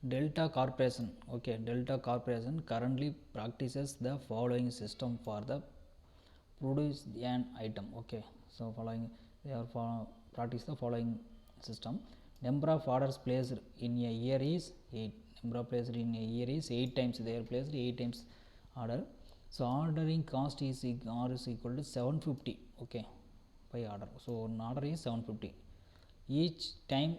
Delta Corporation. Okay, Delta Corporation currently practices the following system for the produce an item. Okay, so following they are practice the following system. Number of orders placed in a year is 8. Number of placed in a year is 8 times. They are placed 8 times order. So ordering cost is R is equal to 750. Okay, by order. So an order is 750. Each time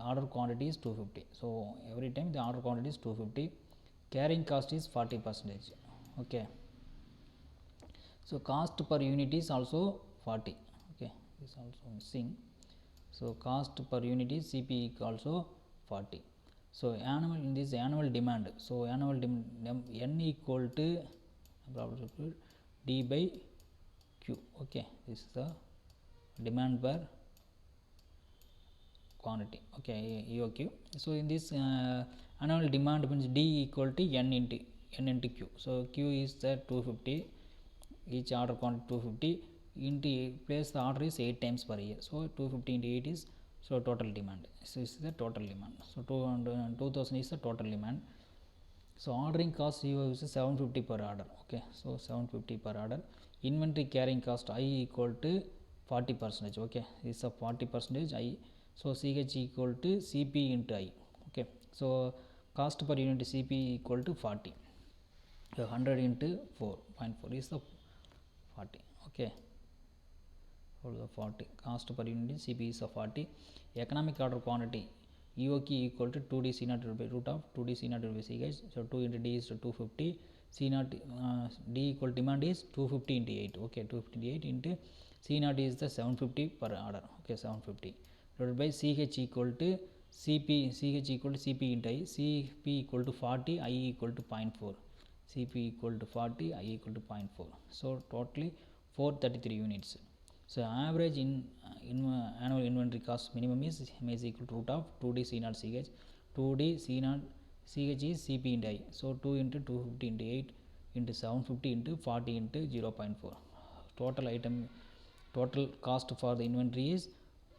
order quantity is 250. So every time the order quantity is 250. Carrying cost is 40%. Okay. So cost per unit is also 40. Okay, this also missing. So cost per unit is CP also 40. So annual in this annual demand. So annual N equal to D by Q. Okay, this is the demand per quantity. Okay, EOQ. So in this annual demand means D equal to N into Q. So Q is the 250. Each order quantity 250 into place the order is 8 times per year. So 250 into 8 is so total demand. So this is the total demand. So 2000 is the total demand. So ordering cost is 750 per order. Okay, so 750 per order. Inventory carrying cost I equal to 40%. Okay, this is a 40% I. So CH equal to CP into I. Okay, so cost per unit CP equal to 40. 100 into 4.4 is the 40. Okay, for the 40 cost per unit CP is 40. Economic order quantity EOQ equal to 2D C naught by root of 2D C naught by C guys. So 2 into D is 250. C naught D equal demand is 250 into 8. Okay, 258 into C naught is the 750 per order. Okay, 750 divided by CH equal to CP. CH equal to CP into I. CP equal to 40. I equal to 0.4. CP equal to 40, I equal to 0.4. So totally 433 units. So average annual inventory cost minimum is equal to root of 2D C naught CH. 2D C naught CH is CP into I. So 2 into 250 into 8 into 750 into 40 into 0.4. Total cost for the inventory is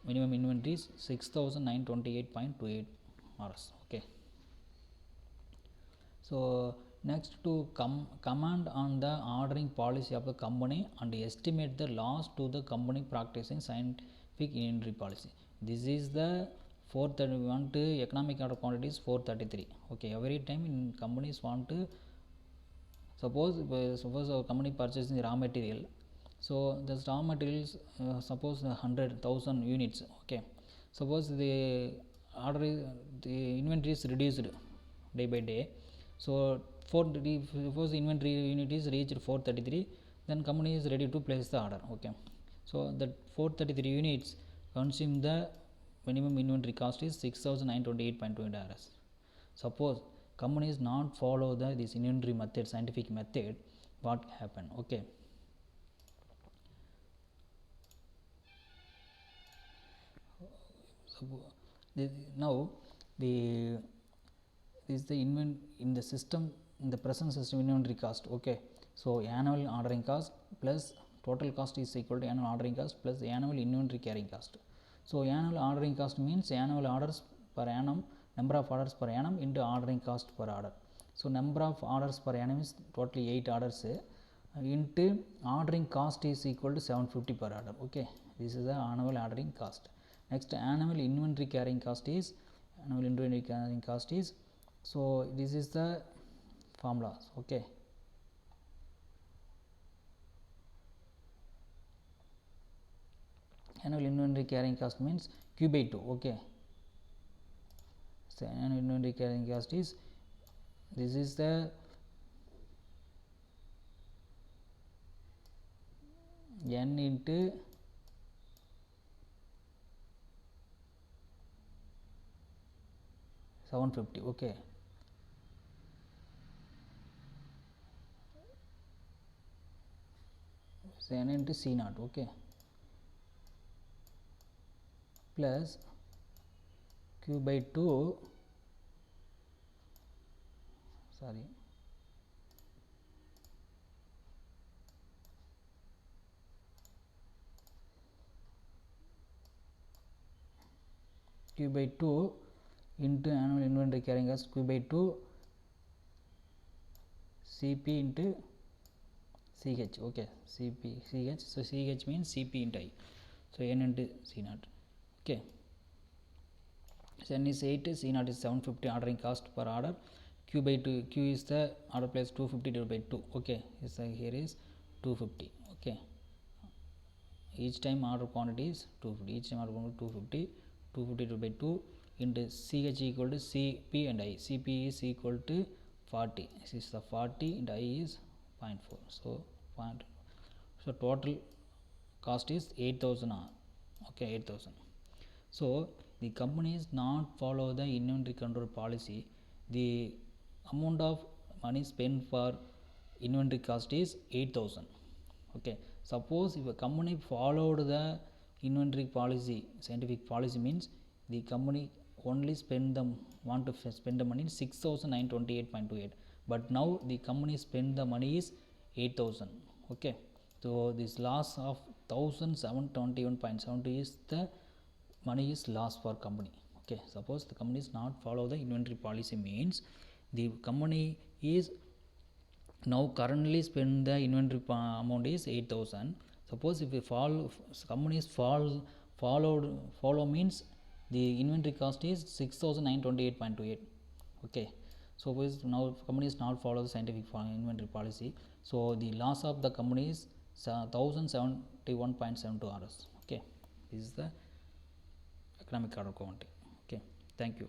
minimum inventory is 6928.28 Rs. Okay. So next to command on the ordering policy of the company and estimate the loss to the company practicing scientific inventory policy. This is the 431 to economic order quantity is 433. Okay, every time in companies want to suppose a company purchasing raw material. So this raw materials suppose 100,000 units. Okay, suppose the order the inventory is reduced day by day. So suppose inventory unit is reached 433, then company is ready to place the order. Okay, so that 433 units consume the minimum inventory cost is 6928.20 Rs. Suppose company is not follow this inventory method, scientific method, what happen? Okay, so now the this is the in the system, in the present system inventory cost. Okay, so annual ordering cost plus total cost is equal to annual ordering cost plus annual inventory carrying cost. So annual ordering cost means annual orders per annum, number of orders per annum into ordering cost per order. So number of orders per annum is totally 8 orders into ordering cost is equal to 750 per order. Okay, this is the annual ordering cost. Next, annual inventory carrying cost is so this is the formula. Okay, annual inventory carrying cost means Q by 2. Okay, so annual inventory carrying cost is this is the N into $750. Okay, so N into C naught. Okay, plus Q by 2, sorry, Q by 2 into annual inventory carrying cost Q by 2 CP into CH. Okay, CP CH, so CH means CP into I, so N into C naught. Okay, so N is 8, C naught is 750 ordering cost per order. Q by 2, Q is the order price 250 divided by 2. Okay, here is 250. Okay, each time order quantity is 250, each time order quantity 250, 250 divided by 2 into CH equal to CP and I. CP is equal to 40, this is the 40 and I is 0.4, so total cost is 8000. Okay, 8000. So the companies not follow the inventory control policy, the amount of money spent for inventory cost is 8000. Okay, suppose if a company followed the inventory policy, scientific policy means the company only want to spend the money 6928.28, but now the company spend the money is 8000. Okay, so this loss of 1721.72 is the money is loss for company. Okay, suppose the company is not follow the inventory policy means the company is now currently spend the inventory amount is 8000. Suppose if we companies follow means the inventory cost is 6928.28. Okay, so now company is not follow the scientific inventory policy, so the loss of the company is 1071.72 Rs. Okay, this is the economic order quantity. Okay, thank you.